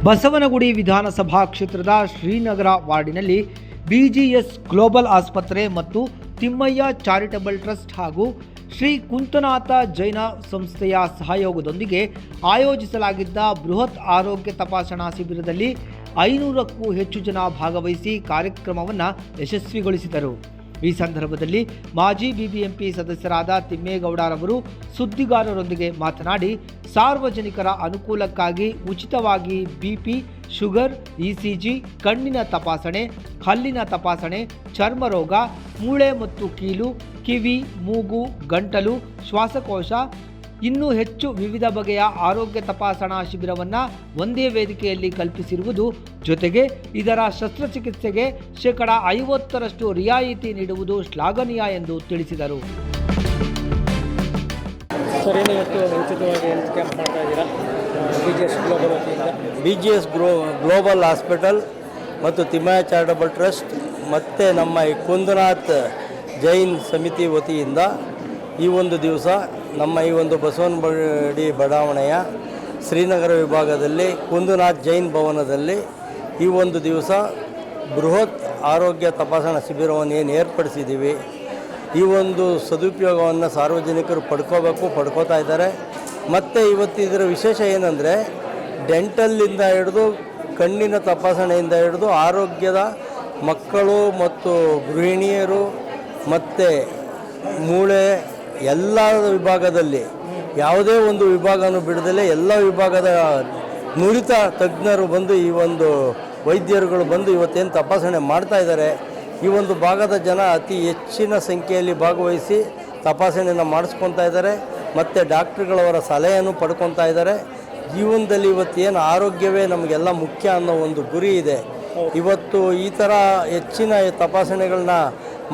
ಬಸವನಗುಡಿ ವಿಧಾನಸಭಾ ಕ್ಷೇತ್ರದ Srinagar ವಾರ್ಡಿನಲ್ಲಿ BGS global ಆಸ್ಪತ್ರೆ ಮತ್ತು ತಿಮ್ಮಯ್ಯ ಚಾರಿಟಬಲ್ ಟ್ರಸ್ಟ್ ಹಾಗೂ ಶ್ರೀ ಕುಂತನಾಥ ಜೈನ ಸಂಸ್ಥೆಯ ಸಹಯೋಗದೊಂದಿಗೆ ಆಯೋಜಿಸಲಾಗಿದ್ದ ಬೃಹತ್ ಆರೋಗ್ಯ ತಪಾಸಣಾ ಶಿಬಿರದಲ್ಲಿ 500ಕ್ಕೂ ಹೆಚ್ಚು ಜನ ಭಾಗವಹಿಸಿ ಕಾರ್ಯಕ್ರಮವನ್ನು ಯಶಸ್ವಿಗೊಳಿಸಿದರು. ಈ ಸಂದರ್ಭದಲ್ಲಿ ಮಾಜಿ ಬಿಬಿಎಂಪಿ ಸದಸ್ಯರಾದ ತಿಮ್ಮೇಗೌಡರವರು ಸುದ್ದಿಗಾರರೊಂದಿಗೆ ಮಾತನಾಡಿ, ಸಾರ್ವಜನಿಕರ ಅನುಕೂಲಕ್ಕಾಗಿ ಉಚಿತವಾಗಿ ಬಿಪಿ, ಶುಗರ್, ಇಸಿಜಿ, ಕಣ್ಣಿನ ತಪಾಸಣೆ, ಹಲ್ಲಿನ ತಪಾಸಣೆ, ಚರ್ಮರೋಗ, ಮೂಳೆ ಮತ್ತು ಕೀಲು, ಕಿವಿ, ಮೂಗು, ಗಂಟಲು, ಶ್ವಾಸಕೋಶ ಇನ್ನೂ ಹೆಚ್ಚು ವಿವಿಧ ಬಗೆಯ ಆರೋಗ್ಯ ತಪಾಸಣಾ ಶಿಬಿರವನ್ನು ಒಂದೇ ವೇದಿಕೆಯಲ್ಲಿ ಕಲ್ಪಿಸಿರುವುದು ಜೊತೆಗೆ ಇದರ ಶಸ್ತ್ರಚಿಕಿತ್ಸೆಗೆ 50% ರಿಯಾಯಿತಿ ನೀಡುವುದು ಶ್ಲಾಘನೀಯ ಎಂದು ತಿಳಿಸಿದರು. ಬಿಜಿಎಸ್ ಗ್ಲೋಬಲ್ ಹಾಸ್ಪಿಟಲ್ ಮತ್ತು ತಿಮ್ಮಯ್ಯ ಚಾರಿಟಬಲ್ ಟ್ರಸ್ಟ್ ಮತ್ತು ನಮ್ಮ ಈ ಕುಂದನಾಥ್ ಜೈನ್ ಸಮಿತಿ ವತಿಯಿಂದ ಈ ಒಂದು ದಿವಸ ನಮ್ಮ ಈ ಒಂದು ಬಸವನಗುಡಿ ಬಡಾವಣೆಯ ಶ್ರೀನಗರ ವಿಭಾಗದಲ್ಲಿ ಕುಂದನಾಥ್ ಜೈನ್ ಭವನದಲ್ಲಿ ಈ ಒಂದು ದಿವಸ ಬೃಹತ್ ಆರೋಗ್ಯ ತಪಾಸಣಾ ಶಿಬಿರವನ್ನು ಏನು ಏರ್ಪಡಿಸಿದ್ದೀವಿ, ಈ ಒಂದು ಸದುಪಯೋಗವನ್ನು ಸಾರ್ವಜನಿಕರು ಪಡ್ಕೋತಾ ಇದ್ದಾರೆ. ಮತ್ತು ಇವತ್ತು ಇದರ ವಿಶೇಷ ಏನಂದರೆ ಡೆಂಟಲ್ಲಿಂದ ಹಿಡಿದು ಕಣ್ಣಿನ ತಪಾಸಣೆಯಿಂದ ಹಿಡಿದು ಆರೋಗ್ಯದ ಮಕ್ಕಳು ಮತ್ತು ಗೃಹಿಣಿಯರು ಮತ್ತು ಮೂಳೆ ಎಲ್ಲ ವಿಭಾಗದಲ್ಲಿ ಯಾವುದೇ ಒಂದು ವಿಭಾಗನೂ ಬಿಡದಲೇ ಎಲ್ಲ ವಿಭಾಗದ ನುರಿತ ತಜ್ಞರು ಬಂದು ಈ ಒಂದು ವೈದ್ಯರುಗಳು ಬಂದು ಇವತ್ತೇನು ತಪಾಸಣೆ ಮಾಡ್ತಾ ಇದ್ದಾರೆ. ಈ ಒಂದು ಭಾಗದ ಜನ ಅತಿ ಹೆಚ್ಚಿನ ಸಂಖ್ಯೆಯಲ್ಲಿ ಭಾಗವಹಿಸಿ ತಪಾಸಣೆಯನ್ನು ಮಾಡಿಸ್ಕೊತಾ ಇದ್ದಾರೆ ಮತ್ತು ಡಾಕ್ಟ್ರುಗಳವರ ಸಲಹೆಯನ್ನು ಪಡ್ಕೊತಾ ಇದ್ದಾರೆ. ಜೀವನದಲ್ಲಿ ಇವತ್ತೇನು ಆರೋಗ್ಯವೇ ನಮಗೆಲ್ಲ ಮುಖ್ಯ ಅನ್ನೋ ಒಂದು ಗುರಿ ಇದೆ. ಇವತ್ತು ಈ ಥರ ಹೆಚ್ಚಿನ ತಪಾಸಣೆಗಳನ್ನ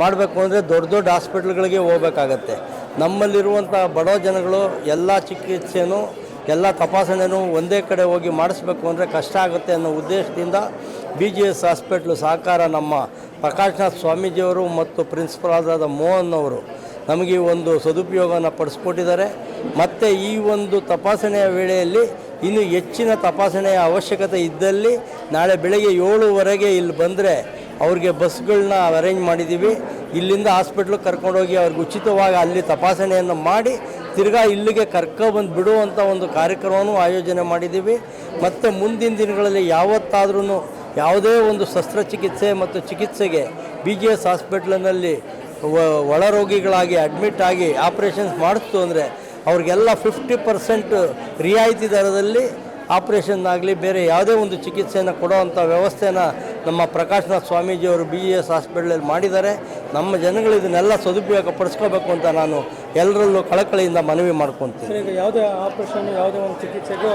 ಮಾಡಬೇಕು ಅಂದರೆ ದೊಡ್ಡ ದೊಡ್ಡ ಹಾಸ್ಪಿಟ್ಲ್ಗಳಿಗೆ ಹೋಗಬೇಕಾಗತ್ತೆ. ನಮ್ಮಲ್ಲಿರುವಂಥ ಬಡ ಜನಗಳು ಎಲ್ಲ ಚಿಕಿತ್ಸೆನೂ ಎಲ್ಲ ತಪಾಸಣೆನೂ ಒಂದೇ ಕಡೆ ಹೋಗಿ ಮಾಡಿಸ್ಬೇಕು ಅಂದರೆ ಕಷ್ಟ ಆಗುತ್ತೆ ಅನ್ನೋ ಉದ್ದೇಶದಿಂದ ಬಿಜಿಎಸ್ ಹಾಸ್ಪಿಟ್ಲು ಸಹಕಾರ ನಮ್ಮ ಪ್ರಕಾಶ್ನಾಥ್ ಸ್ವಾಮೀಜಿಯವರು ಮತ್ತು ಪ್ರಿನ್ಸಿಪಲ್ ಆದ ಮೋಹನ್ ಅವರು ನಮಗೆ ಈ ಒಂದು ಸದುಪಯೋಗವನ್ನು ಪಡಿಸ್ಕೊಟ್ಟಿದ್ದಾರೆ. ಮತ್ತು ಈ ಒಂದು ತಪಾಸಣೆಯ ವೇಳೆಯಲ್ಲಿ ಇನ್ನೂ ಹೆಚ್ಚಿನ ತಪಾಸಣೆಯ ಅವಶ್ಯಕತೆ ಇದ್ದಲ್ಲಿ ನಾಳೆ ಬೆಳಗ್ಗೆ 7:00ವರೆಗೆ ಇಲ್ಲಿ ಬಂದರೆ ಅವ್ರಿಗೆ ಬಸ್ಗಳನ್ನ ಅರೇಂಜ್ ಮಾಡಿದ್ದೀವಿ. ಇಲ್ಲಿಂದ ಹಾಸ್ಪಿಟ್ಲಿಗೆ ಕರ್ಕೊಂಡೋಗಿ ಅವ್ರಿಗೆ ಉಚಿತವಾಗಿ ಅಲ್ಲಿ ತಪಾಸಣೆಯನ್ನು ಮಾಡಿ ತಿರ್ಗಾ ಇಲ್ಲಿಗೆ ಕರ್ಕೊಬಂದು ಬಿಡುವಂಥ ಒಂದು ಕಾರ್ಯಕ್ರಮವನ್ನು ಆಯೋಜನೆ ಮಾಡಿದ್ದೀವಿ. ಮತ್ತು ಮುಂದಿನ ದಿನಗಳಲ್ಲಿ ಯಾವತ್ತಾದ್ರೂ ಯಾವುದೇ ಒಂದು ಶಸ್ತ್ರಚಿಕಿತ್ಸೆ ಮತ್ತು ಚಿಕಿತ್ಸೆಗೆ ಬಿಜಿಎಸ್ ಹಾಸ್ಪಿಟ್ಲಿನಲ್ಲಿ ಒಳರೋಗಿಗಳಾಗಿ ಅಡ್ಮಿಟ್ ಆಗಿ ಆಪ್ರೇಷನ್ಸ್ ಮಾಡಿಸ್ತು ಅಂದರೆ ಅವ್ರಿಗೆಲ್ಲ 50% ರಿಯಾಯಿತಿ ದರದಲ್ಲಿ ಆಪ್ರೇಷನ್ ಆಗಲಿ ಬೇರೆ ಯಾವುದೇ ಒಂದು ಚಿಕಿತ್ಸೆಯನ್ನು ಕೊಡೋವಂಥ ವ್ಯವಸ್ಥೆನ ನಮ್ಮ ಪ್ರಕಾಶ್ನಾಥ್ ಸ್ವಾಮೀಜಿಯವರು BES ಹಾಸ್ಪಿಟಲಲ್ಲಿ ಮಾಡಿದ್ದಾರೆ. ನಮ್ಮ ಜನಗಳು ಇದನ್ನೆಲ್ಲ ಸದುಪಯೋಗ ಪಡಿಸ್ಕೋಬೇಕು ಅಂತ ನಾನು ಎಲ್ಲರಲ್ಲೂ ಕಳಕಳಿಯಿಂದ ಮನವಿ ಮಾಡ್ಕೊತೀನಿ. ಯಾವುದೇ ಆಪ್ರೇಷನ್ ಯಾವುದೇ ಒಂದು ಚಿಕಿತ್ಸೆಗೂ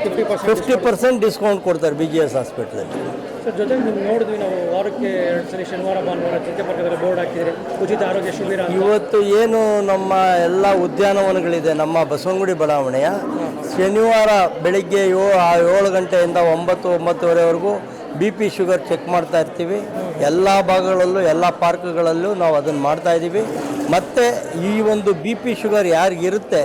50% ಡಿಸ್ಕೌಂಟ್ ಕೊಡ್ತಾರೆ BGS ಹಾಸ್ಪಿಟ್ಲಲ್ಲಿ. ಸರ್, ಜೊತೆಗೆ ನೀವು ನೋಡಿದ್ವಿ, ನಾವು ವಾರಕ್ಕೆ 2 ಸಲ ಶನಿವಾರ ಭಾನುವಾರ ಜನಪರ್ಕದಲ್ಲಿ ಬೋರ್ಡ್ ಹಾಕಿದರೆ ಉಚಿತ ಆರೋಗ್ಯ ಶಿಬಿರ. ಇವತ್ತು ಏನು ನಮ್ಮ ಎಲ್ಲ ಉದ್ಯಾನವನಗಳಿದೆ ನಮ್ಮ ಬಸವನಗುಡಿ ಬಡಾವಣೆಯ, ಶನಿವಾರ ಬೆಳಿಗ್ಗೆ 7 ಗಂಟೆಯಿಂದ 9-9:30ವರೆಗೂ BP ಶುಗರ್ ಚೆಕ್ ಮಾಡ್ತಾ ಇರ್ತೀವಿ. ಎಲ್ಲ ಭಾಗಗಳಲ್ಲೂ ಎಲ್ಲ ಪಾರ್ಕ್ಗಳಲ್ಲೂ ನಾವು ಅದನ್ನು ಮಾಡ್ತಾಯಿದ್ದೀವಿ. ಮತ್ತು ಈ ಒಂದು BP ಶುಗರ್ ಯಾರಿಗಿರುತ್ತೆ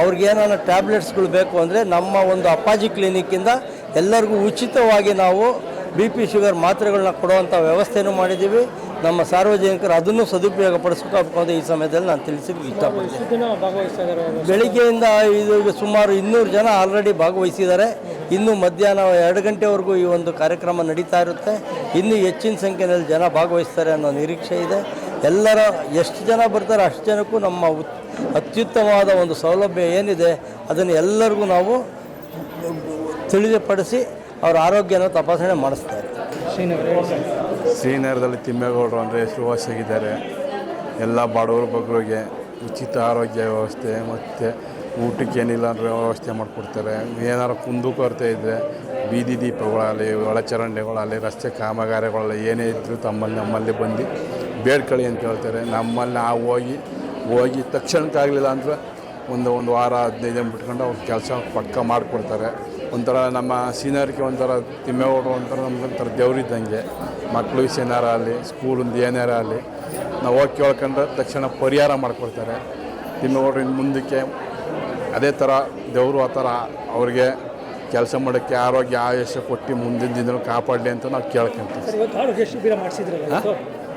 ಅವ್ರಿಗೇನಾನ ಟ್ಯಾಬ್ಲೆಟ್ಸ್ಗಳು ಬೇಕು ಅಂದರೆ ನಮ್ಮ ಒಂದು ಅಪ್ಪಾಜಿ ಕ್ಲಿನಿಕ್ಕಿಂದ ಎಲ್ಲರಿಗೂ ಉಚಿತವಾಗಿ ನಾವು BP ಶುಗರ್ ಮಾತ್ರೆಗಳನ್ನ ಕೊಡುವಂಥ ವ್ಯವಸ್ಥೆನೂ ಮಾಡಿದ್ದೀವಿ. ನಮ್ಮ ಸಾರ್ವಜನಿಕರು ಅದನ್ನು ಸದುಪಯೋಗ ಪಡಿಸ್ಕೋಬೇಕು ಅಂತ ಈ ಸಮಯದಲ್ಲಿ ನಾನು ತಿಳಿಸಲಿಕ್ಕೆ ಇಷ್ಟಪಡ್ತೀನಿ. ಬೆಳಿಗ್ಗೆಯಿಂದ ಇದು ಸುಮಾರು 200 ಜನ ಆಲ್ರೆಡಿ ಭಾಗವಹಿಸಿದ್ದಾರೆ. ಇನ್ನು ಮಧ್ಯಾಹ್ನ 2 ಗಂಟೆವರೆಗೂ ಈ ಒಂದು ಕಾರ್ಯಕ್ರಮ ನಡೀತಾ ಇರುತ್ತೆ. ಇನ್ನೂ ಹೆಚ್ಚಿನ ಸಂಖ್ಯೆಯಲ್ಲಿ ಜನ ಭಾಗವಹಿಸ್ತಾರೆ ಅನ್ನೋ ನಿರೀಕ್ಷೆ ಇದೆ. ಎಲ್ಲರ ಎಷ್ಟು ಜನ ಬರ್ತಾರೆ ಅಷ್ಟು ಜನಕ್ಕೂ ನಮ್ಮ ಅತ್ಯುತ್ತಮವಾದ ಒಂದು ಸೌಲಭ್ಯ ಏನಿದೆ ಅದನ್ನು ಎಲ್ಲರಿಗೂ ನಾವು ತಿಳಿಪಡಿಸಿ ಅವರ ಆರೋಗ್ಯನ ತಪಾಸಣೆ ಮಾಡಿಸ್ತಾರೆ. ಶ್ರೀನಗರದಲ್ಲಿ ತಿಮ್ಮೇಗೌಡರು ಅಂದರೆ ಹೆಸರುವಾಸಿಯಾಗಿದ್ದಾರೆ. ಎಲ್ಲ ಬಡವರು ಬಗ್ಗರಿಗೆ ಉಚಿತ ಆರೋಗ್ಯ ವ್ಯವಸ್ಥೆ ಮತ್ತು ಊಟಕ್ಕೆ ಏನಿಲ್ಲ ಅಂದರೆ ವ್ಯವಸ್ಥೆ ಮಾಡಿಕೊಡ್ತಾರೆ. ಏನಾರು ಕುಂದುಕೊರತೆ ಇದ್ದರೆ ಬೀದಿ ದೀಪಗಳಲ್ಲಿ, ಒಳಚರಂಡಿಗಳಲ್ಲಿ, ರಸ್ತೆ ಕಾಮಗಾರಿಗಳಲ್ಲಿ ಏನೇ ಇದ್ದರೂ ನಮ್ಮಲ್ಲಿ ಬಂದು ಬೇಡ್ಕೊಳ್ಳಿ ಅಂತ ಹೇಳ್ತಾರೆ. ನಮ್ಮಲ್ಲಿ ನಾವು ಹೋಗಿ ತಕ್ಷಣಕ್ಕಾಗಲಿಲ್ಲ ಅಂದರೆ ಒಂದು ವಾರ 15 ದಿನ ಬಿಟ್ಕೊಂಡು ಅವ್ರ ಕೆಲಸ ಪಕ್ಕ ಮಾಡಿಕೊಡ್ತಾರೆ. ಒಂಥರ ನಮ್ಮ ಸೀನಿಯರ್ಗೆ ಒಂಥರ ತಿಮ್ಮೇಗೌಡರು ಒಂಥರ ನಮ್ಗೊಂಥರ ದೇವರಿದ್ದಂಗೆ. ಮಕ್ಕಳು ವಿಷಯನಾರ ಆಗಲಿ, ಸ್ಕೂಲಿಂದ ಏನಾರ ಆಗಲಿ ನಾವು ಹೋಗಿ ಕೇಳ್ಕೊಂಡ್ರೆ ತಕ್ಷಣ ಪರಿಹಾರ ಮಾಡಿಕೊಡ್ತಾರೆ. ತಿಮ್ಮೇಗೌಡರು ಇನ್ನು ಮುಂದಕ್ಕೆ ಅದೇ ಥರ ದೇವರು ಆ ಥರ ಅವ್ರಿಗೆ ಕೆಲಸ ಮಾಡೋಕ್ಕೆ ಆರೋಗ್ಯ ಆಯುಷ್ಯ ಕೊಟ್ಟು ಮುಂದಿನ ದಿನ ಕಾಪಾಡಲಿ ಅಂತ ನಾವು ಕೇಳ್ಕೊಂತೀವಿ. ಸರ್, ಇವತ್ತು ಆರೋಗ್ಯ ಶಿಬಿರ ಮಾಡಿಸಿದ್ರಲ್ಲ ಇವತ್ತು?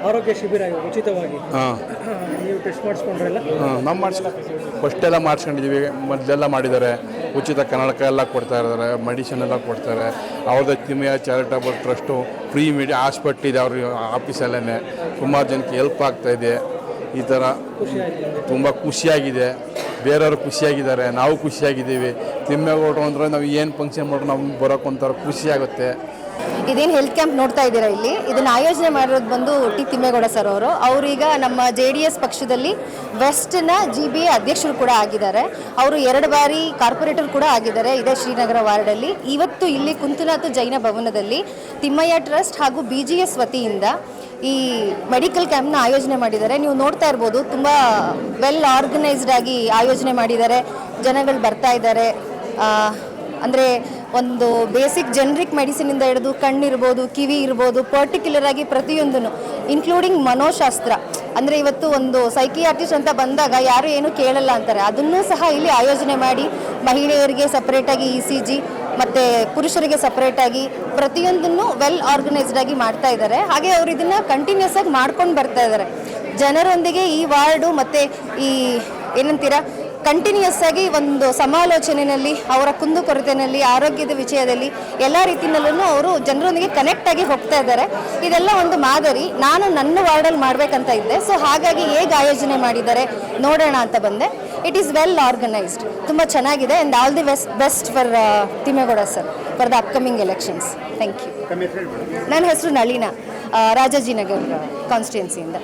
ಆರೋಗ್ಯ ಶಿಬಿರ ಉಚಿತವಾಗಿ ನೀವು ಟೆಸ್ಟ್ ಮಾಡಿಸ್ಕೊಂಡ್ರಲ್ಲ? ನಾವು ಫಸ್ಟೆಲ್ಲ ಮಾಡಿಸ್ಕೊಂಡಿದ್ದೀವಿ, ಮೊದಲೆಲ್ಲ ಮಾಡಿದ್ದಾರೆ. ಉಚಿತ ಕನ್ನಡಕ ಎಲ್ಲ ಕೊಡ್ತಾ ಇದ್ದಾರೆ, ಮೆಡಿಸಿನ್ ಎಲ್ಲ ಕೊಡ್ತಾರೆ. ಅವ್ರದ್ದು Thimmaiah charitable trust free hospital ಇದೆ ಅವ್ರ ಆಫೀಸಲ್ಲೇ. ಸುಮಾರು ಜನಕ್ಕೆ ಹೆಲ್ಪ್ ಆಗ್ತಾಯಿದೆ. ಈ ಥರ ತುಂಬ ಖುಷಿಯಾಗಿದೆ. ಬೇರೆಯವರು ಖುಷಿಯಾಗಿದ್ದಾರೆ, ನಾವು ಖುಷಿಯಾಗಿದ್ದೀವಿ. ತಿಮ್ಮೇಗೌಡರು ಅಂದರೆ ನಾವು ಏನು ಫಂಕ್ಷನ್ ಮಾಡ್ರು ನಮ್ಗೆ ಬರೋಕೆ ಒಂಥರ ಖುಷಿಯಾಗುತ್ತೆ. ಇದೇನು ಹೆಲ್ತ್ ಕ್ಯಾಂಪ್ ನೋಡ್ತಾ ಇದ್ದೀರಾ ಇಲ್ಲಿ, ಇದನ್ನು ಆಯೋಜನೆ ಮಾಡಿರೋದು ಬಂದು ಟಿ ತಿಮ್ಮೇಗೌಡ ಸರ್ ಅವರು. ಅವರೀಗ ನಮ್ಮ JDS ಪಕ್ಷದಲ್ಲಿ ವೆಸ್ಟ್ನ GBA ಅಧ್ಯಕ್ಷರು ಕೂಡ ಆಗಿದ್ದಾರೆ. ಅವರು 2 ಬಾರಿ ಕಾರ್ಪೊರೇಟರ್ ಕೂಡ ಆಗಿದ್ದಾರೆ ಇದೇ ಶ್ರೀನಗರ ವಾರ್ಡಲ್ಲಿ. ಇವತ್ತು ಇಲ್ಲಿ ಕುಂತನಾಥ ಜೈನ ಭವನದಲ್ಲಿ ತಿಮ್ಮಯ್ಯ ಟ್ರಸ್ಟ್ ಹಾಗೂ BGS ವತಿಯಿಂದ ಈ ಮೆಡಿಕಲ್ ಕ್ಯಾಂಪ್ನ ಆಯೋಜನೆ ಮಾಡಿದ್ದಾರೆ. ನೀವು ನೋಡ್ತಾ ಇರ್ಬೋದು, ತುಂಬ ವೆಲ್ ಆರ್ಗನೈಸ್ಡ್ ಆಗಿ ಆಯೋಜನೆ ಮಾಡಿದ್ದಾರೆ. ಜನಗಳು ಬರ್ತಾ ಇದ್ದಾರೆ. ಅಂದರೆ ಒಂದು ಬೇಸಿಕ್ ಜೆನ್ರಿಕ್ ಮೆಡಿಸಿನಿಂದ ಹಿಡಿದು ಕಣ್ಣಿರ್ಬೋದು, ಕಿವಿ ಇರ್ಬೋದು, ಪರ್ಟಿಕ್ಯುಲರ್ ಆಗಿ ಪ್ರತಿಯೊಂದನ್ನು ಇನ್ಕ್ಲೂಡಿಂಗ್ ಮನೋಶಾಸ್ತ್ರ. ಅಂದರೆ ಇವತ್ತು ಒಂದು ಸೈಕಿಯಾಟ್ರಿಸ್ಟ್ ಅಂತ ಬಂದಾಗ ಯಾರು ಏನು ಕೇಳಲ್ಲ ಅಂತಾರೆ, ಅದನ್ನೂ ಸಹ ಇಲ್ಲಿ ಆಯೋಜನೆ ಮಾಡಿ ಮಹಿಳೆಯರಿಗೆ ಸಪ್ರೇಟಾಗಿ ECG ಮತ್ತು ಪುರುಷರಿಗೆ ಸಪ್ರೇಟಾಗಿ ಪ್ರತಿಯೊಂದನ್ನು ವೆಲ್ ಆರ್ಗನೈಸ್ಡ್ ಆಗಿ ಮಾಡ್ತಾ ಇದ್ದಾರೆ. ಹಾಗೆ ಅವರು ಇದನ್ನು ಕಂಟಿನ್ಯೂಸ್ ಆಗಿ ಮಾಡ್ಕೊಂಡು ಬರ್ತಾ ಇದ್ದಾರೆ. ಜನರೊಂದಿಗೆ ಈ ವಾರ್ಡು ಮತ್ತು ಈ ಏನಂತೀರಾ ಕಂಟಿನ್ಯೂಸ್ ಆಗಿ ಒಂದು ಸಮಾಲೋಚನೆಯಲ್ಲಿ, ಅವರ ಕುಂದುಕೊರತೆಯಲ್ಲಿ, ಆರೋಗ್ಯದ ವಿಷಯದಲ್ಲಿ ಎಲ್ಲ ರೀತಿಯಲ್ಲೂ ಅವರು ಜನರೊಂದಿಗೆ ಕನೆಕ್ಟ್ ಆಗಿ ಹೋಗ್ತಾ ಇದ್ದಾರೆ. ಇದೆಲ್ಲ ಒಂದು ಮಾದರಿ. ನಾನು ನನ್ನ ವಾರ್ಡಲ್ಲಿ ಮಾಡಬೇಕಂತ ಇದ್ದೆ. ಸೊ ಹಾಗಾಗಿ ಹೇಗೆ ಆಯೋಜನೆ ಮಾಡಿದ್ದಾರೆ ನೋಡೋಣ ಅಂತ ಬಂದೆ. ಇಟ್ ಈಸ್ ವೆಲ್ ಆರ್ಗನೈಸ್ಡ್, ತುಂಬ ಚೆನ್ನಾಗಿದೆ. And all the best for Thimmegowda sir for the upcoming elections. Thank you. ನನ್ನ ಹೆಸರು ನಳಿನ, ರಾಜಾಜಿನಗರ್ ಕಾನ್ಸ್ಟಿಟ್ಯುನ್ಸಿಯಿಂದ.